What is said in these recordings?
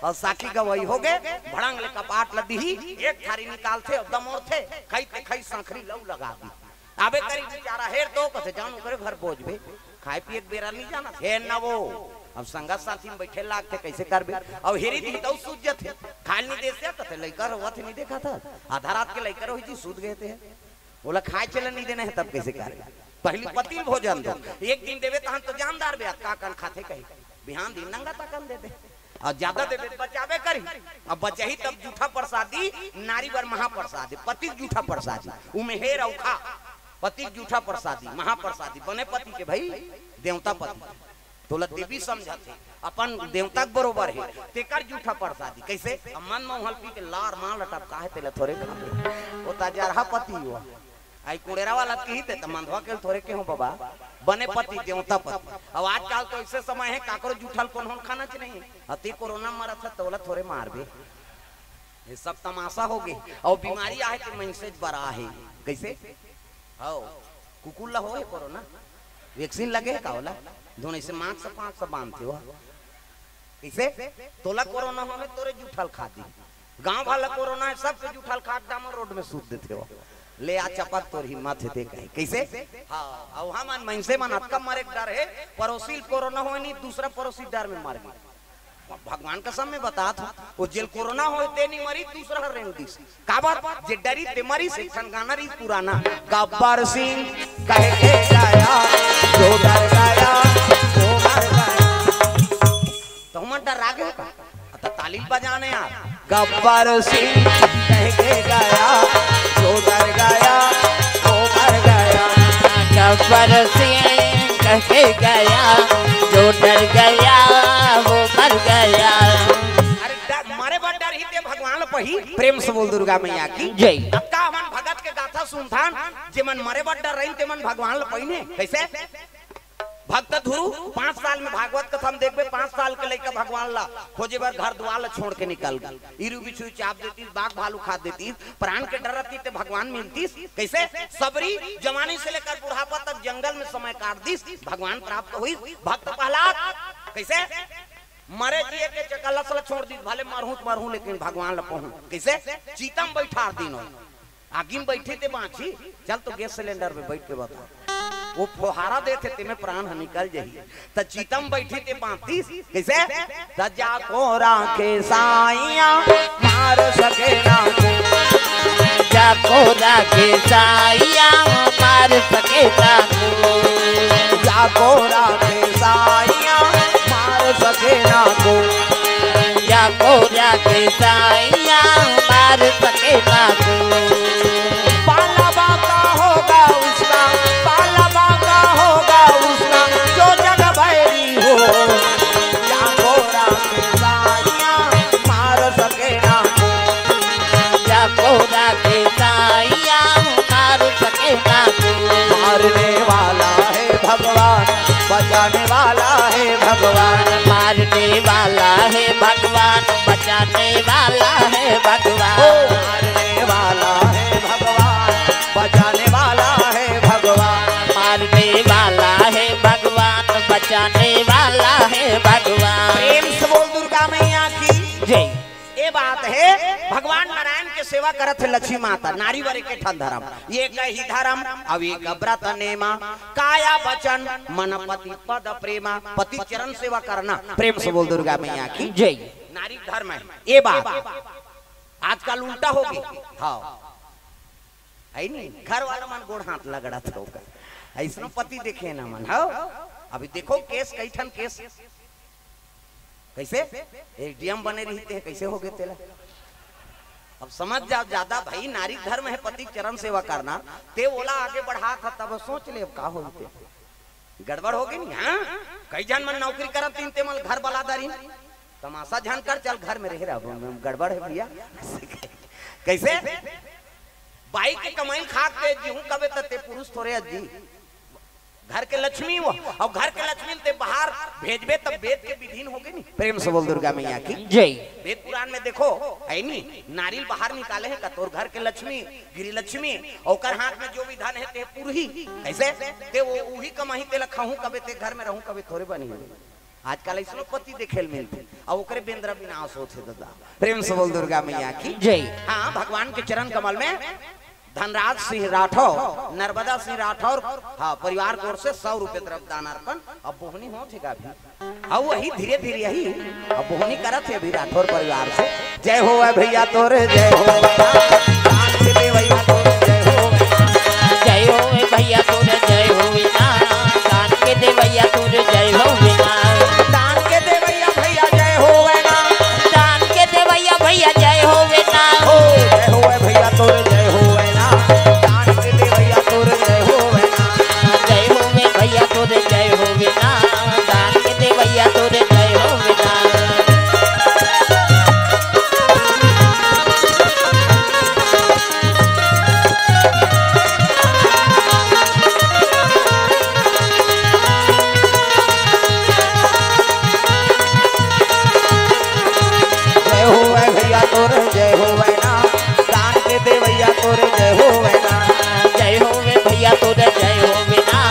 और साखी गवई हो गए भड़ंग ले कपाट लदी ही एक थारी निकाल थे और दमोर थे खाई ते खाई सांखरी लऊ लगा दी आबे करी बेचारा हेर तो कथे जानो करे घर पहुंचबे खाए पिए एक बेरा नहीं जाना हे ना वो अब संगत साथी में बैठे लाग थे कैसे करबे अब हेरी दी तो सूझ थे खाल नहीं दे से कथे लइकर होत नहीं देखा था आधा रात के लइकर होई थी सूझ गए थे बोला खाए चलन नहीं देना है तब कैसे करे पहली पति भोजन दो एक दिन देवे तो हम तो जानदार बे का कन खाते कही बिहान दिन नंगा तकन दे दे और ज्यादा देवे बचावे करी अब बचही तब जूठा प्रसादी नारी वर महाप्रसादी पति जूठा प्रसादी उमे हेर औखा पति जूठा प्रसादी महाप्रसादी बने पति के भाई देवता पति तोला देवी समझाते अपन देवता बरोबर है तेकर जूठा प्रसादी कैसे मन मोहल पी के लार मां लटक काहे तेले थोड़े खाते ओ ताजरहा पति हुआ आई कुड़ेरा वाला की ते मंधवा के थोड़े के हो बाबा बने पति देवता पति अब आजकल तो ऐसे समय है काकरो जूठल कोन खाना च नहीं अति कोरोना मरा था तोला थोड़े मारबे ये सब तमाशा हो गई और बीमारी आए के मैसेज बड़ा है कैसे आओ कुकुला हो कोरोना वैक्सीन लगे का होला दोनों से मांग से पांच से बांधते हो कैसे तोला कोरोना हो में तोरे जूठल खा दी गांव वाला कोरोना है सब पे जूठल खा दामन रोड में सूत देते हो ले आ चपक तोर हिम्मत है कहीं कैसे हां और हम मन से मन अटका मारे डर है पड़ोसी कोरोना हो नहीं दूसरा पड़ोसी डर में मर गया भगवान कसम में बता था वो जेल कोरोना होते नहीं मरी दूसरा रेंग दिस का बात जे डरी ते मरी से गाना री पुराना गब्बर सिंह कह के गाया जो डर गया वो मर गया तो मन डर आ गया का तो ताली बजाने यार गब्बर सिंह कह के गाया जो डर गया वो मर गया गब्बर सिंह कह के गया जो डर गया वो मर गया। अरे मारे बड़ डर ही ते भगवान पही प्रेम से बोल दुर्गा मैया की जय। अब का मन भगत के गाथा सुनथान जे मन मरे बड़ डर रही ते मन भगवान पहिने कैसे भक्त धुरु 5 साल में भागवत कथा में देखबे 5 साल के लइका भगवान ला खोजे बार घर द्वार ला छोड़ के निकल गई इरु बिछु चाप देती बाघ भालू खा देती प्राण के डरती ते भगवान मिलती कैसे सबरी जवानी से लेकर बुढ़ापा तक जंगल में समय काट दी भगवान प्राप्त हुई भक्त प्रहलाद कैसे मरे जिए के चकलस ला छोड़ दी भले मरहूं लेकिन भगवान ला पहुं कैसे चीतम बैठा दिन आगी में बैठे थे बाछी चल तो गैस सिलेंडर में बैठ के बता वो फुहारा देते ते में प्राण निकल जाही त चीतम बैठी ते 35 कैसे सजा को राखे साइया मार सके ना को जा को राखे साइया मार सके ना को जा को राखे साइया मार सके ना को जा को राखे साइया मार सके ना को पाला बाका होगा उसका पाला बाका होगा उसका जो जग बैरी हो या घोड़ा के साइया मार सके ना को जा को राखे साइया मार सके ना को मारने वाला है भगवान बचाने वाला है भगवान मारने वाला है भगवान बचाने वाला है भगवान मारने वाला है भगवान बचाने वाला है भगवान मारने वाला है भगवान बचाने वाला है भगवान। प्रेम से बोल दुर्गा मैया की जय। ये बात है भगवान नारायण के सेवा करत है लक्ष्मी माता नारी वरे के ठन धर्म ये कही धर्म अब एक व्रत नेमा काया वचन मन पति पद प्रेमा पति चरण सेवा करना प्रेम से बोल दुर्गा मैया की जय। नारी धर्म है ये बात आजकल उल्टा हो गई हाँ है नहीं घर वाला मन गोड़ हाथ लगड़ा था ऐसा पति देखे ना मन हाँ अभी देखो केस कई ठन केस कैसे एडीएम बने रहते हैं कैसे हो गए तेला अब समझ जाओ ज्यादा भाई नारी धर्म है पति चरण सेवा करना ते ओला आगे बढ़ा था तब सोच ले अब का होते गड़बड़ हो गई हाँ कई जन मन नौकरी करत तीन ते मन घर बलादारी तमाशा जान कर चल घर में रह रहा गड़बड़ है भैया कैसे बाई के कमाई खाते जीहू कबे ते पुरुष थोड़े अजी घर के लक्ष्मी वो और घर के लक्ष्मी ते बाहर भेजबे तब वेद के विधीन होगे नहीं प्रेम से बोल दुर्गा मैया की जय। वेद पुराण में देखो है नहीं नारी बाहर निकाले हैं कतोर घर के लक्ष्मी गिरी लक्ष्मी और हाथ में जो विधान है ते पुरही ऐसे ते वो उही कमाही ते लखाहू कबे ते घर में रहूं कबे थोड़े बनी आजकल ऐसा पति देखे मिलते अब ओकरे बेंद्रा विनाश होते दादा। प्रेम से बोल दुर्गा मैया की जय। हाँ भगवान के चरण कमल में धनराज सिंह राठौर, नर्मदा सिंह राठौर, हाँ परिवार की ओर से 100 रुपए तरफ दान अर्पण। अब बोहनी हो थेगा अभी, अब वही धीरे धीरे यही अब बोहनी करत है अभी राठौर परिवार से। जय हो भैया तोरे जय हो, दान के दे भैया तोरे जय हो, जय हो भैया तोरे जय हो विना, दान के दे भैया तोरे जय हो विना, दान के दे भैया भैया जय हो ना, दान के दे भैया भैया जय हो विना, हो जय हो भैया तोरे जय हो ना, दान के दे भैया तोरे जय हो ना, जय हो भैया तोरे जय हो विना, दान के दे भैया तोरे जय हो विना। जय हो ना, दान के दे भैया तोरे जय हो ना, जय हो भैया तोरे जय हो विना,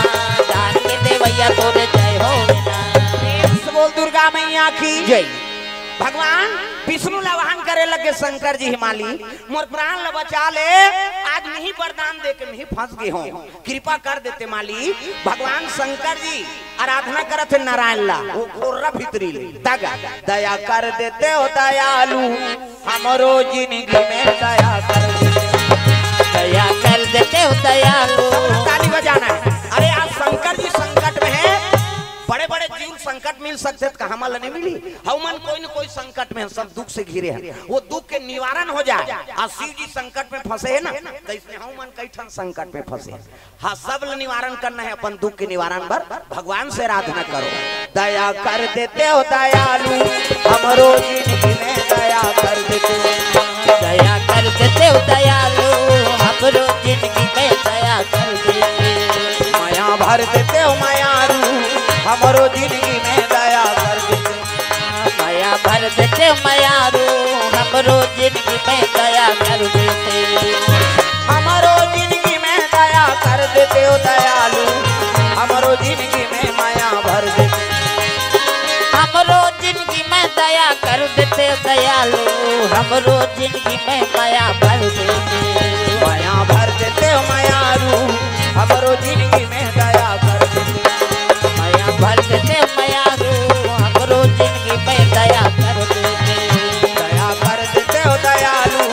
दान के दे भैया तोरे जय हो विना। बोल दुर्गा मैया की जय। भगवान विष्णु लवाहन करे लगे शंकर जी हिमाली, मोर प्राण ल बचा ले, आज मैं ही वरदान दे के मैं ही फंस गई हूँ, कृपा कर देते माली। भगवान शंकर जी आराधना करत है नारायण ला, वो खोर्रा भीतरी ले दगा दया कर देते हो दयालु, हमरो जिंदगी में दया कर देते, दया कर देते हो दयालु। ताली बजाना है। अरे आज शंकर जी संकट में है, बड़े बड़े जीव संकट मिल सकते कहा मल नहीं मिली, हमन कोई न कोई संकट में सब दुख से घिरे हैं, वो दुख के निवारण हो जाए। आज शिव जी संकट में फंसे है ना, तो इसलिए हमन कई ठन संकट में फंसे। हाँ सब निवारण करना है, अपन दुख के निवारण पर भगवान से आराधना करो। दया कर देते हो दयालु, हमरो जिंदगी में दया कर देते हो, दया कर देते हो दयालु, हमरो जिंदगी में दया कर देते, माया भर देते हो मायारू, हमरो जिंदगी में दया कर देते, माया भर देते मायारू, हमरो जिंदगी में दया कर देते, हमरो जिंदगी में दया कर देते हो दयालु, हमरो जिंदगी में माया भर देते, हमरो जिंदगी में दया कर देते दयालु, हमरो जिंदगी में माया भर देते, माया भर देते हो मायारू, हमरो जिंदगी में दया कर देते, माया भर देते मायारू, हमरो जिंदगी में दया कर देते, दया कर देते हो दयालु,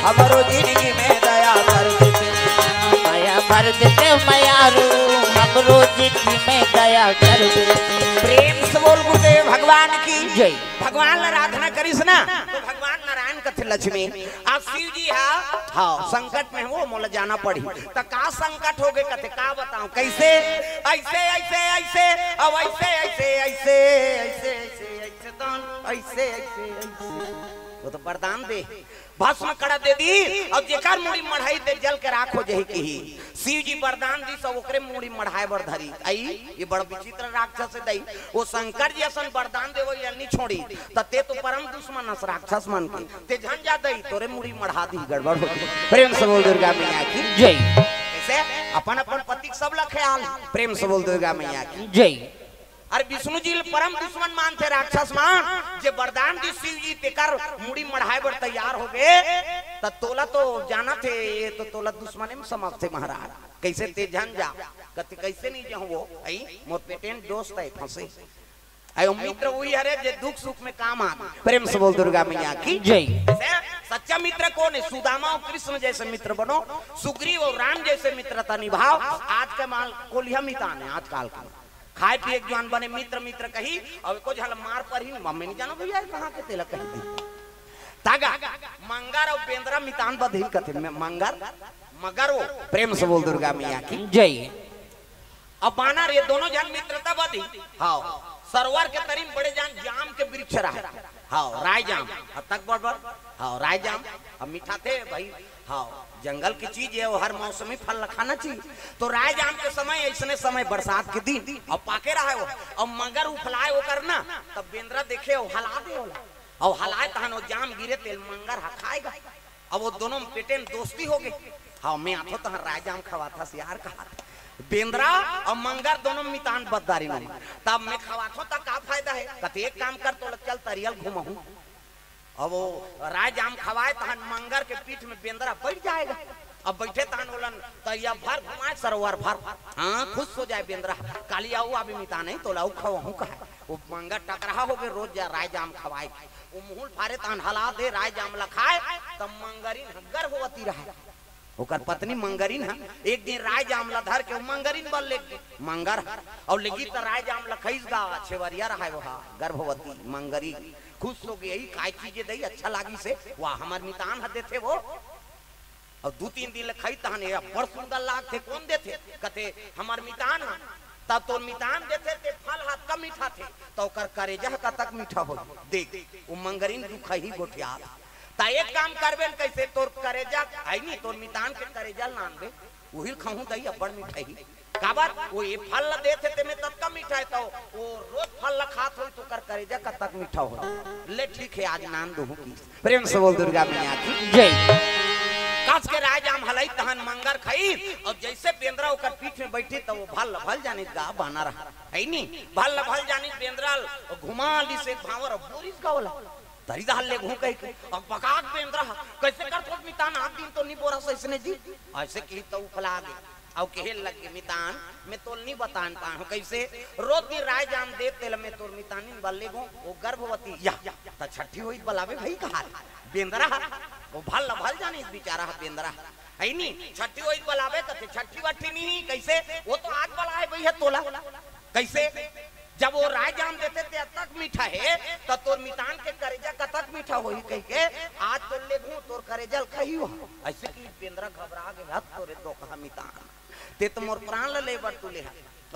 हमरो जिंदगी में दया कर देते, माया भर देते मायारू, हमरो जिंदगी में दया कर देते। प्रेम से बोल गुरुदेव भगवान की जय। भगवान आराधना करिस ना तो भगवान नारायण कथे लक्ष्मी, आज शिव जी हाँ संकट में वो मोला जाना पड़ी, तो का संकट हो गए कथे का बताऊं कैसे, ऐसे ऐसे ऐसे अब ऐसे ऐसे ऐसे ऐसे ऐसे ऐसे तो ऐसे ऐसे वो तो वरदान दे भस्म कड़ा दे दी, और जेकर मुड़ी मढ़ाई दे जल के राख हो जाही की शिव जी वरदान दी सब ओकरे मुड़ी मढ़ाए बर धरी आई, ये बड़ विचित्र राक्षस है दई, वो शंकर जी असन वरदान देवो नहीं छोड़ी, तते तो परम दुश्मन अस राक्षस मन के ते झन जा दई तोरे मुड़ी मढ़ा दी गड़बड़ हो गई। प्रेम से बोल दुर्गा मैया की जय। कैसे अपन अपन पति सब ला ख्याल, प्रेम से बोल दुर्गा मैया की जय। अरे विष्णु जी परम दुश्मन मान थे राक्षस मान, जे वरदान दी शिव जी तेकर मुड़ी मढ़ाए बर तैयार हो गए, त तोला तो जाना थे ये तो तोला दुश्मन में समझते महाराज, कैसे ते जान जा कते कैसे नहीं जाऊं वो आई मोर पेटेंट दोस्त है फंसे आयो मित्र वही हरे जे दुख सुख में काम आ। प्रेम से बोल दुर्गा मैया की जय। सच्चा मित्र कौन है, सुदामा और कृष्ण जैसे मित्र बनो, सुग्रीव और राम जैसे मित्रता निभाओ। आज के माल कोलिया मितान है आजकल का, खाए पिए जवान बने मित्र मित्र कही और को झल मार पर ही मम्मी नहीं जानो भैया कहां के तेला कह दी तागा मंगर और बेंद्रा मितान बधई कथे में मंगर मगर वो। प्रेम से बोल दुर्गा मैया की जय। अब बाना रे दोनों जन मित्रता बधी हां सरोवर के तरीम बड़े जान जाम के वृक्ष रहा हां राय जाम अब तक बड़ हां राय जाम अब मीठा थे भाई हां जंगल की चीज है वो हर मौसमी फल खाना चाहिए, तो राय जाम के समय ऐसने समय बरसात के दिन अब पाके रहा है वो अब मगर उफलाए वो करना तब बेंद्रा देखे वो हला दे और हलाए तहन वो जाम गिरे तेल मंगर खाएगा। अब वो दोनों पेटे दोस्ती हो गई हाँ मैं आतो तहन राय जाम खवा था यार कहा बेंद्रा और मंगर दोनों मितान बददारी में तब मैं खवाथो तक का फायदा है कते एक काम कर तो चल तरियल घुमाऊं अब वो राय जाम खवाए तहन मंगर के पीठ में बेंद्रा बैठ जाएगा अब बैठे तहन बोलन तरिया भर घुमाए सरोवर भर हाँ खुश हो जाए बेंद्रा काली आओ अभी मिता नहीं तो लाऊ खवाऊं का वो मंगर टकरा हो गए रोज जा राय जाम खवाए वो मुहुल फारे तहन हला दे राय जाम लखाए तब मंगरीन गर्भवती रहे ओकर पत्नी मंगरीन है एक दिन राय जामला धर के मंगरीन बल ले मंगर और लेगी तो राय जामला खईस गा छेवरिया रहा है वहा गर्भवती मंगरी खुश हो गई काय चीजें दई अच्छा लागी से वाह हमार मितान हदे थे वो और 2-3 दिन खाई तहन ये बड़ सुंदर लाग थे कौन देथे कथे हमार मितान तब तो मितान देते थे फल हाथ का मीठा थे तो ओकर करेजा का तक मीठा हो देख वो मंगरीन दुख ही गोठिया ता एक काम करबे कैसे तोर करेजा आई नहीं तोर मितान के करेजा लानबे वही खाऊं दई अब्बड़ मिठाई काबर वो ये फल देते ते में तब का मिठाई तो वो रोज फल खात होई तो कर करेजा का तक मीठा हो ले ठीक है आज नाम दूं की प्रेम से बोल दुर्गा मैया की जय कास के राजाम हलाई तहन मंगर खई और जैसे बेंद्रा ओकर पीठ में बैठी तो वो भल जाने गा बना रहा है नहीं भल जाने बेंद्रा घुमा ली से भावर बोरिस का होला तरी दाल ले घू कह के अब पकाक बेंद्रा कैसे कर तो मितान आप दिन तो नहीं बोरा से इसने जी ऐसे की तो फला गए और कहल लगे मितान मैं तो नहीं बतान पा कैसे रोज दिन राय जाम दे तेल में तोर मितानी बल्ले गो वो गर्भवती या त छठी होई बलावे भाई कहा बेंद्रा वो भल जाने बेचारा बेंद्रा है नहीं छठी होई बलावे कते छठी वठी नहीं कैसे वो तो आज बलाए भैया तोला कैसे जब वो राय जाम देते थे तक मीठा है तो तोर मितान के करेजा का तक मीठा होई कह के आज तो ले घू तोर करेजल खइयो ऐसे की बेंद्रा घबरा गया तोरे तो कहा मितान ते तो मोर प्राण ले बर तू ले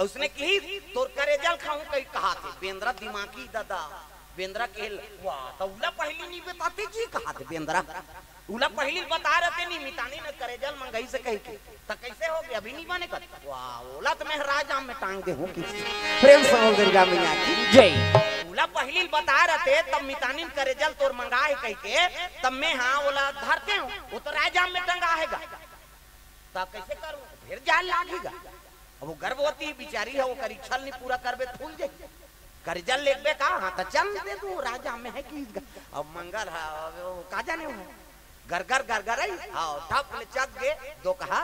उसने की तोर करेजल खाऊं कहीं कहा थे बेंद्रा दिमागी दादा बेंद्रा के वाह तो उला पहली नहीं बताते जी कहा थे बेंद्रा उला पहली बता रहे नहीं मितानी ने करेजल मंगाई से कह के तो कैसे हो गया अभी नहीं बने कर वाह ओला तो मैं राजाम में टांग दे हूं प्रेम से बोल दुर्गा मैया की जय उला पहली बता रहे तब मितानी करेजल तोर मंगाए कह के तब मैं हां ओला धरते हूं वो तो राजाम में टंगाएगा तब कैसे करूं फिर जान लागेगा अब वो गर्भवती बेचारी है वो करी छल नहीं पूरा करबे फूल जाए करजल लेबे का हां तो चल दे तू राजा में है कि अब मंगल है का जाने हो गरगर आई हां ठप ले चक गे दो कहा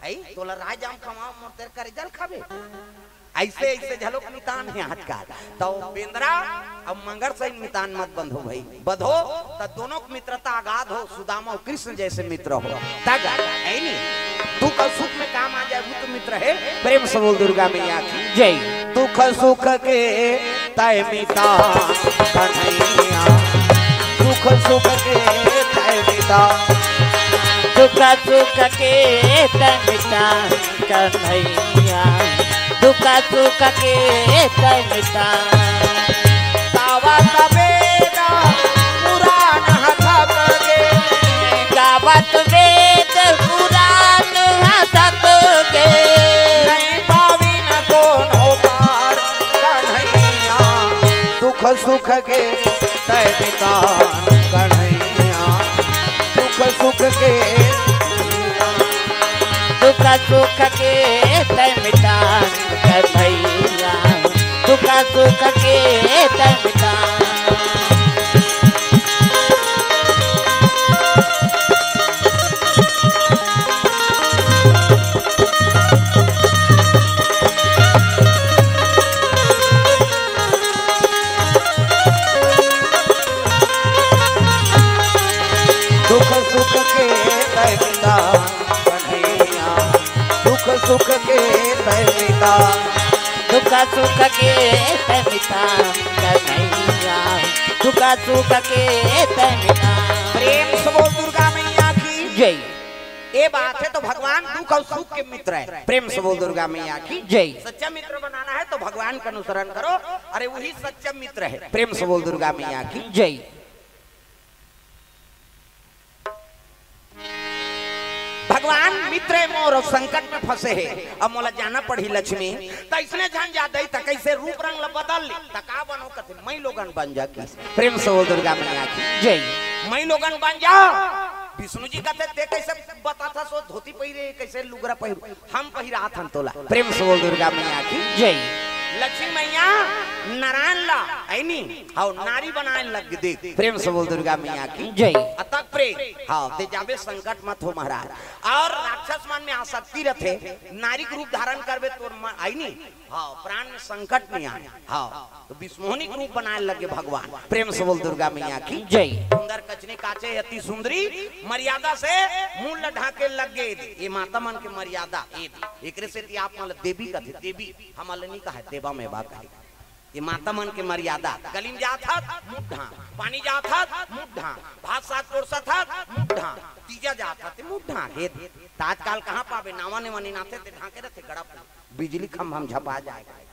आई तोला राजाम खवा मोर तेरे करजल खाबे ऐसे झलक मितान है आज का तो बेंद्रा अब मंगर से मितान मत बंधो भाई बधो तो दोनों की मित्रता आगाध हो सुदामा और कृष्ण जैसे मित्र हो तक है नहीं दुख सुख में काम आ जाए वो तो मित्र है प्रेम से बोल दुर्गा मैया की जय दुख सुख के तय मिता कन्हैया दुख सुख के तय मिता दुख सुख के तय मिता कन्हैया दुख सुख के तय मिता तावा तबेरा पुराण हथक गे गावत वेद पुराण हथक गे नहीं पावी न कोनो पार कन्हैया दुख सुख के तय पिता कन्हैया दुख सुख के दुख सुख के तय मिटा कन्हैया दुख सुख के तय मिटा दुख सुख के तय पिता कन्हैया दुख सुख के तय पिता दुख सुख के तय मिटा कन्हैया दुख सुख के तय मिटा प्रेम से बोल दुर्गा मैया की जय ये बात है तो भगवान दुख और सुख के मित्र है प्रेम से बोल दुर्गा मैया की जय सच्चा मित्र बनाना है तो भगवान का अनुसरण करो अरे वही सच्चा मित्र है प्रेम से बोल दुर्गा मैया की जय भगवान मित्र मोर संकट में फंसे है अब मोला जाना पड़ी लक्ष्मी तो इसने जान जाते तो कैसे रूप रंग बदल ली तका बनो कथे मैं लोगन बन जा की प्रेम से बोल दुर्गा मैया की जय मैं लोगन बन जा विष्णु जी कहते ते कैसे बता था सो धोती पहिरे कैसे लुगरा पहिर हम पहिरा हन तोला। प्रेम से बोल दुर्गा मैया की जय। लक्ष्मी मैया नारायण ला ऐनी हाउ नारी बनाए लग दे। प्रेम से बोल दुर्गा मैया की जय। अतक प्रेम हाउ ते जाबे संकट मत हो महाराज। और राक्षस मन में आसक्ति रथे नारी के रूप धारण करबे तो आईनी हाउ प्राण में संकट नहीं आए। हाउ तो विष्णुनी के रूप बनाए लगे भगवान। प्रेम से बोल दुर्गा मैया की जय। सुंदर कचने काचे अति सुंदरी मर्यादा से मुंह ढाके लगे। ये माता मन के मर्यादा एकरे से आप मन देवी कथे देवी हमल नहीं कहे देवा में बा कहे। ये माता मन के मर्यादा गलीम जात था मुंह ढा पानी जात था मुंह ढा भात साथ तोड़सा था मुंह ढा तीजा जात था मुंह ढा हे ताजकाल कहां पावे नावा ने वनी नाथे ते ढाके रहते गड़ा बिजली खंभा हम झपा जाएगा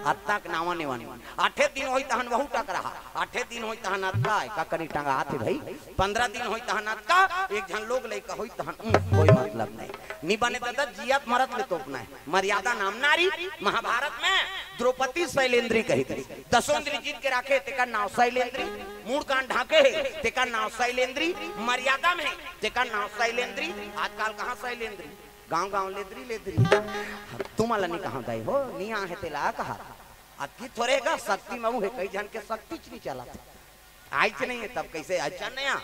अतक नावा ने वनी 8 दिन होई तहन बहु टक रहा 8 दिन होई तहन अतका का कनी टंगा आथे भाई 15 दिन होई तहन अतका एक जन लोग लेका होई तहन कोई मतलब नहीं नी बने दादा जियत मरत ले तोपना है। मर्यादा नाम नारी महाभारत में द्रौपदी शैलेंद्री कही थी दशोंद्री जीत के राखे तेका नाव शैलेंद्री मूड कान ढाके तेका नाव शैलेंद्री मर्यादा में तेका नाव शैलेंद्री। आजकल कहां शैलेंद्री गांव गांव लेद्री लेद्री तुम अल्लाह नहीं कहां गए हो नहीं आ है तेला कहा अति थोड़े का शक्ति में है कई जन के शक्ति नहीं चला आज नहीं है तब कैसे अच्छा नया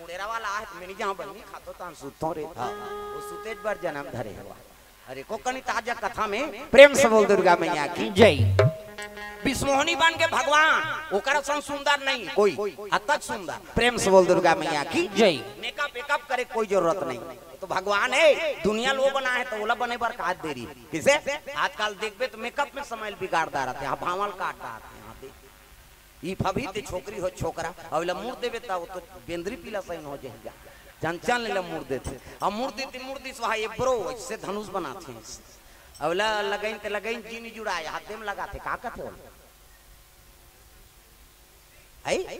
उड़ेरा वाला है मैंने जहां बनी खातो तान सुतो रे था वो सुतेज बार जन्म धरे हुआ। अरे कोकनी ताजा कथा में प्रेम से बोल दुर्गा मैया की जय। विष्णुनी बन के भगवान ओकर सन सुंदर नहीं कोई अतक सुंदर। प्रेम से बोल दुर्गा मैया की जय। मेकअप वेकअप करे कोई जरूरत नहीं तो भगवान है दुनिया लो बना है तो ओला बने बर काट देरी किसे आजकल देखबे तो मेकअप में समय बिगाड़ता रहते हैं भावल काटता रहते हैं ई फभी ते छोकरी हो छोकरा अवला मुड़ देबे ता तो बेंद्री पीला सही हो जाएगा चंचल ले मुड़ देते अब मुड़ देती मुर्दी सहा ये ब्रो इससे धनुष बनाते हैं अवला लगाइन ते लगाइन जीनी जुड़ाए हाथे में लगाते का कहते हो आई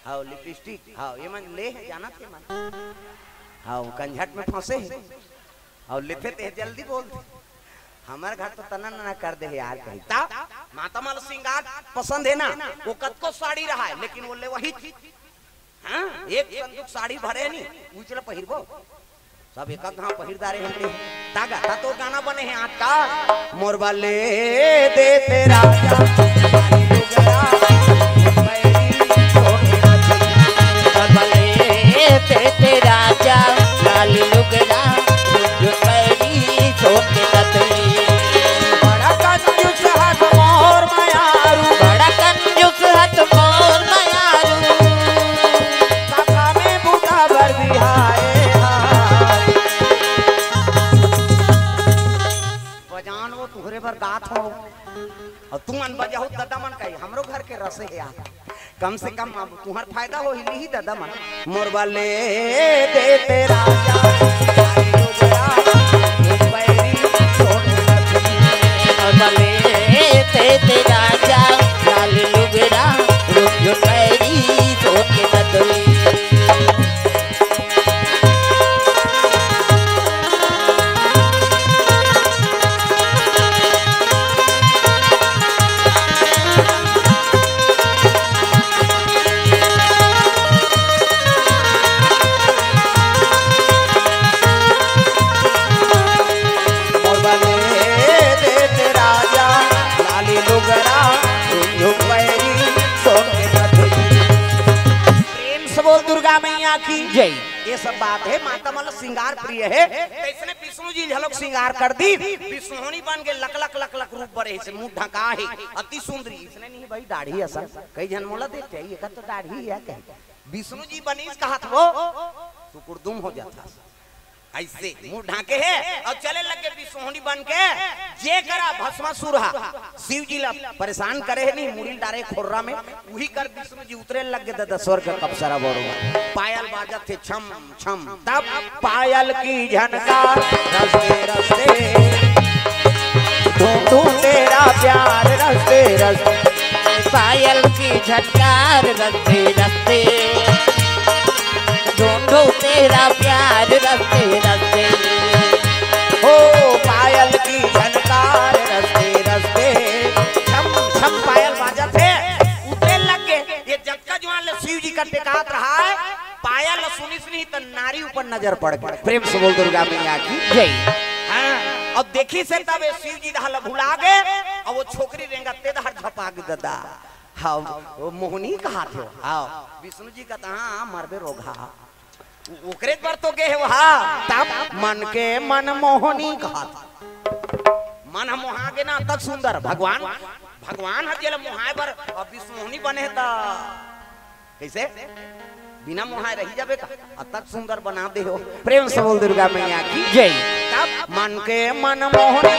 हाउ लिपस्टिक हाउ ये मन ले है जाना थे मन हाउ कंझट में फंसे है और लेते ते जल्दी बोलते हमारे घर तो तना ना कर दे यार कहीं ता माता माल सिंगार पसंद है ना वो कद को साड़ी रहा है लेकिन वो ले वही हाँ एक संदूक साड़ी भरे नहीं उचला पहिरबो सब एक कहां पहिरदारे हैं तागा ता तो गाना बने हैं आज का मोरबा ले दे तेरा राजा लाली लुगड़ा जो पैरी छोटे ततली बड़ा कंजूस हाथ मोर मायारू बड़ा कंजूस हाथ मोर मायारू काका में बूटा भर बिहाए बजान वो तुहरे भर गात हो और तू मन बजाओ दादा मन कही हमरो घर के रसे है यार कम से कम तुम्हार फायदा हो ही दादा मन मोरबा ले दे तेरा दुर्गा मैया की जय। ये सब बात है माता मतलब श्रृंगार प्रिय है तो इसने विष्णु जी झलक श्रृंगार कर दी विष्णुनी बन के लक लक लक लक रूप बड़े से मुंह ढका है अति सुंदरी इसने नहीं भाई दाढ़ी असल कई जन मोला देखते हैं ये का तो दाढ़ी है कहे विष्णु जी बनीस कहा था वो तो कुर्दुम हो जाता ऐसे मुंह ढाके है और चले लगे विष्णुनी बन के जे करा भस्मासुर शिव जी ला परेशान करे है नहीं मुड़ी डारे खोर्रा में वही कर विष्णु जी उतरे लगे दादा स्वर्ग का कपसरा बोरो पायल बाजत थे छम छम तब पायल की झनकार रस्ते रस्ते ढूंढू तेरा प्यार रस्ते रस्ते पायल की झनकार रस्ते रस्ते ढूंढू तेरा प्यार रस्ते रस्ते हो पायल की झनकार रस्ते रस्ते छम छम पायल बाजत है उतरे लग गए ये जब का जवान शिव जी का टिकात रहा है पायल सुनी सुनी तो नारी ऊपर नजर पड़ गई। प्रेम से बोल दुर्गा मैया की जय। हाँ, अब देखी से तब शिव जी दहल भुला गए और वो छोकरी रेंगा ते दहर झपा के ददा। हाँ वो मोहनी कहा थे। हाँ विष्णु जी कहता हाँ मरबे रोगा ओकरे पर तो गए वहाँ तब मन के मन मोहनी कहा था। मन हम मोहा के ना तक सुंदर भगवान भगवान हर मोहाय पर अब विष्णु मोहनी बने तो कैसे बिना मोहाय रही जाबे का अतक सुंदर बना दे हो। प्रेम से बोल दुर्गा मैया की जय। तब मन के मन मोहनी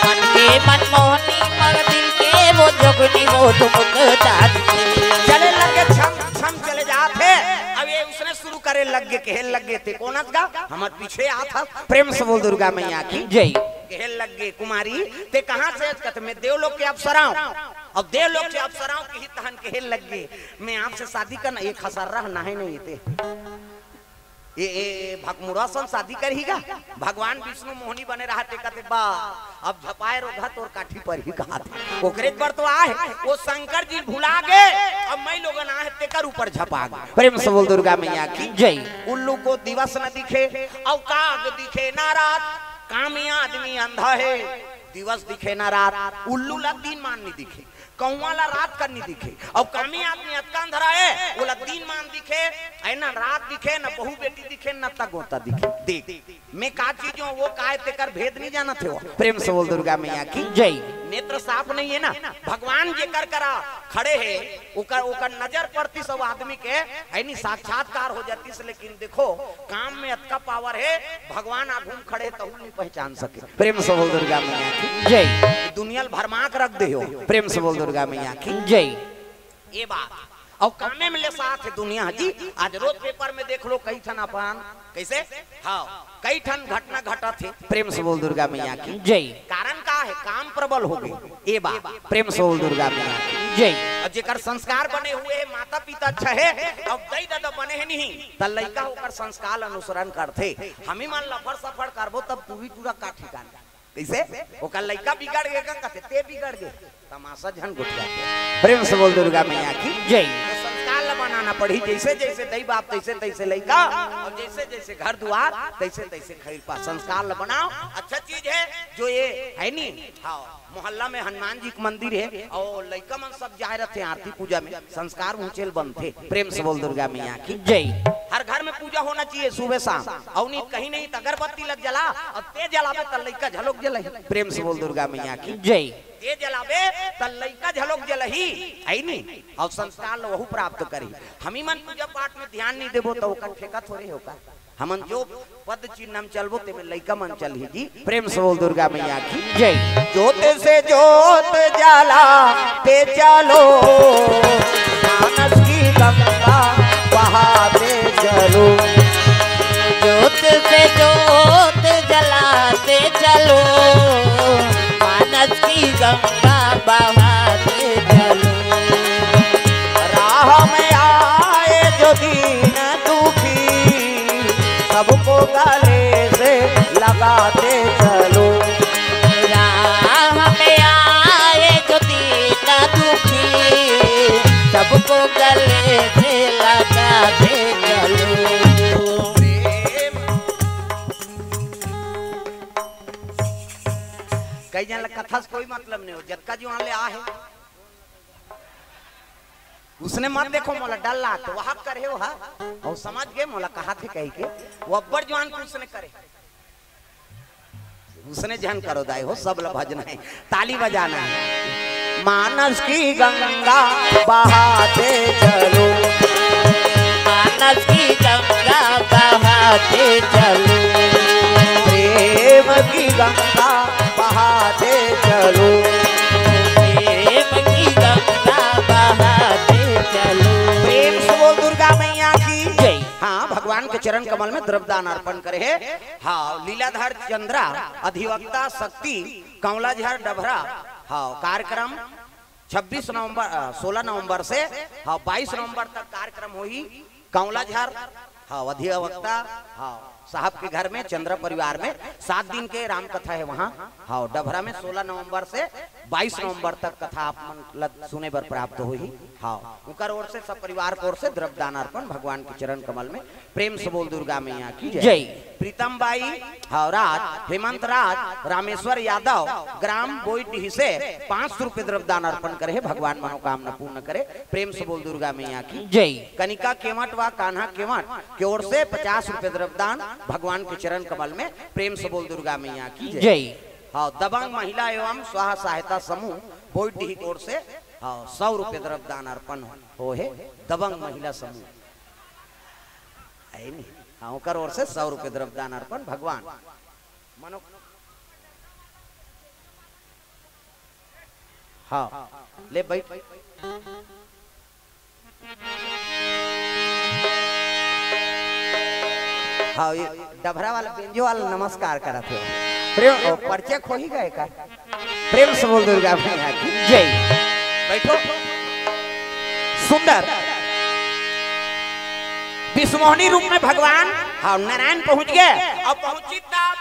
मन के मन मोहनी मगर दिल के वो जोगनी वो तुमको चले लगे छम छम चले जाते। अब ये उसने शुरू करे लग गए कहल लग गए थे कौन का हमारे पीछे आता। प्रेम से बोल दुर्गा मैया की जय। कहल लग गए कुमारी ते कहां से कहते मैं देवलोक के अप्सराओं अब देवलोक से अप्सराओं के ही तहन कहल लग गए मैं आपसे शादी करना ये खसर्रा ना है नहीं थे ये भगमुड़ा सन शादी करेगा। भगवान विष्णु मोहनी बने रहते कहते बा अब झपाए रोगा तोर काठी पर ही कहा था ओकरे पर तो आए वो शंकर जी भुला गए अब मैं लोग ना है तेकर ऊपर झपा गए। प्रेम से बोल दुर्गा मैया की जय। उल्लू को दिवस न दिखे और काग दिखे ना रात कामी आदमी अंधा है दिवस दिखे ना रात उल्लू ला दिन मान नहीं दिखे कौवा ला रात करनी दिखे और कामी आदमी अतका अंधरा है वो ला दिन मान दिखे है ना रात दिखे ना बहू बेटी दिखे ना तक होता दिखे देख मैं का चीज हूँ वो काहे तेकर भेद नहीं जाना थे वो। प्रेम से बोल दुर्गा मैया की जय। नेत्र साफ नहीं है ना भगवान जे कर करा खड़े है उकर उकर नजर पड़ती सब आदमी के ऐनी साक्षात्कार हो जाती से। लेकिन देखो काम में अतका पावर है भगवान आगूम खड़े तो नहीं पहचान सके। प्रेम से बोल दुर्गा मैया की जय। दुनिया भरमाक रख दे हो। प्रेम से बोल दुर्गा मैया की जय। ये बात और कामे में ले साथ है दुनिया जी। आज रोज पेपर में देख लो कई ठन अपन कैसे हाँ कई ठन घटना घटा थे। प्रेम से बोल दुर्गा मैया की जय। कारण का है काम प्रबल हो गए ये बात। प्रेम से बोल दुर्गा मैया की जय। और जेकर संस्कार बने हुए है माता पिता अच्छा है अब दई दादा बने है नहीं त लइका होकर संस्कार अनुसरण करते। हम ही मान लफड़ सफड़ करबो तब तू भी पूरा का ठिकाना कैसे ओकर लइका बिगड़ गए का कहते ते बिगड़ गए तमाशा झन गुट जाते। प्रेम से बोल दुर्गा मैया की जय। संस्कार ला बनाना पड़ी जैसे जैसे दई बाप तैसे तैसे लइका और जैसे जैसे घर द्वार तैसे तैसे खैर पा संस्कार ला बनाओ। अच्छा चीज है जो ये है नी हाँ मोहल्ला में हनुमान जी का मंदिर है और लइका मन सब जाए रहते आरती पूजा में संस्कार ऊंचेल बनते। प्रेम से बोल दुर्गा मैया की जय। हर घर में पूजा होना चाहिए सुबह शाम और नहीं कहीं नहीं अगरबत्ती लग जला और तेज जलावे त लइका झलोक जलही। प्रेम से बोल दुर्गा मैया की जय। तेज जलावे त लइका झलोक जलही आई नहीं और संस्कार वहु प्राप्त करी। हम मन पूजा पाठ में ध्यान नहीं देबो तो ओकर ठेका थोड़े होगा। हमन जो पद चिन्ह हम चलबो ते में लइका मन चलही जी। प्रेम से बोल दुर्गा मैया की जय। जोत से जोत जाला ते चलो मानस की गंगा बहाते चलो जोत से जोत जलाते चलो मानस की गंगा बहाते चलो राह में आए जो दीन दुखी सबको गले से लगाते चलो राह में आए जो दीन दुखी सबको गले से लगाते चलो। कई जन कथा से कोई मतलब नहीं हो जतका जो ले आ है उसने मत देखो मोला डल ला तो वहां करे हो हा और समझ गए मोला कहा थे कही के वो अब्बर जवान को उसने करे उसने जहन करो दाई हो सब ला भजना है ताली बजाना है। मानस की गंगा बहाते चलो मानस की गंगा बहाते चलो प्रेम की गंगा बहाते चलो प्रेम की गंगा बहाते चलो। प्रेम से बोल दुर्गा मैया की जय। हाँ भगवान के चरण कमल में द्रव्यदान अर्पण करे है। हाँ लीलाधर चंद्रा अधिवक्ता शक्ति कमलाझर डभरा हाँ कार्यक्रम 26 नवंबर 16 नवंबर से हाँ 22 नवंबर तक कार्यक्रम हुई कमलाझर हाँ अधिवक्ता हाँ साहब के घर में चंद्र परिवार में 7 दिन के राम कथा है वहाँ। हाँ डभरा में 16 नवंबर से 22 नवंबर तक कथा आप सुने पर प्राप्त हुई। हाँ उनकर ओर से सब परिवार की ओर से द्रव्य दान अर्पण भगवान के चरण कमल में प्रेम से बोल दुर्गा मैया की जय। प्रीतम बाई हावराज हेमंत राज रामेश्वर यादव ग्राम बोईडीह से 500 रुपए द्रव्य दान अर्पण करे, भगवान मनोकामना पूर्ण करे, प्रेम से बोल दुर्गा मैया की जय। कनिका केवट व कान्हा केवट की ओर से 50 रुपए द्रव्य दान भगवान के चरण कमल में, प्रेम से बोल दुर्गा मैया की जय। हाँ दबंग महिला एवं स्वाहा सहायता समूह बोईडीह की ओर से 100 रुपए द्रव्य दान अर्पण हो है। दबंग महिला समूह हाँ ओकर ओर से 100 रुपए द्रव्य दान अर्पण भगवान मनो। हाँ ले बैठ। हाँ ये डभरा वाला बेंजो वाला नमस्कार करा थे प्रेम परिचय खो ही गए का। प्रेम से बोल दुर्गा मैया की जय। बैठो। सुंदर विष्णुमोहनी रूप में भगवान हाँ नारायण पहुंच गए और पहुंची तब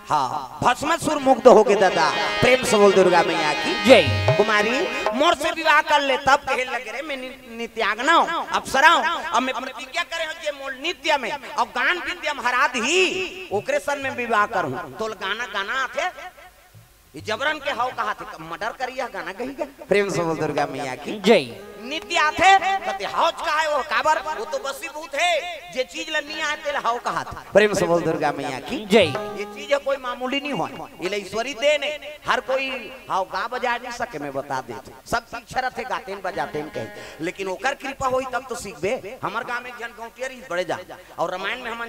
हाँ भस्मासुर मुग्ध हो गए दादा। प्रेम से बोल दुर्गा मैया की जय। कुमारी मोर से विवाह कर ले तब कहे लगे रे मैं नित्यागना अप्सरा अब मैं प्रतिज्ञा करे जे मोल नित्य में और गान विद्या महाराज ही ओकरे सन में विवाह करूं तो गाना गाना आथे जबरन के हाउ कहा थे मर्डर करिया गाना गही। प्रेम से बोल दुर्गा मैया की जय। नित्य आथे कहते हौज का है वो काबर वो तो बसीभूत है जे चीज लनी आते हाउ कहा था। प्रेम से बोल दुर्गा मैया की जय। ये चीज है कोई मामूली नहीं हो, ये ईश्वरी दे ने हर कोई हाउ गा बजा नहीं सके मैं बता दे सब अक्षर थे गाते बजाते कहे लेकिन ओकर कृपा होई तब तो सीखबे। हमर गांव में जन गौटियर बड़े जा और रामायण में हम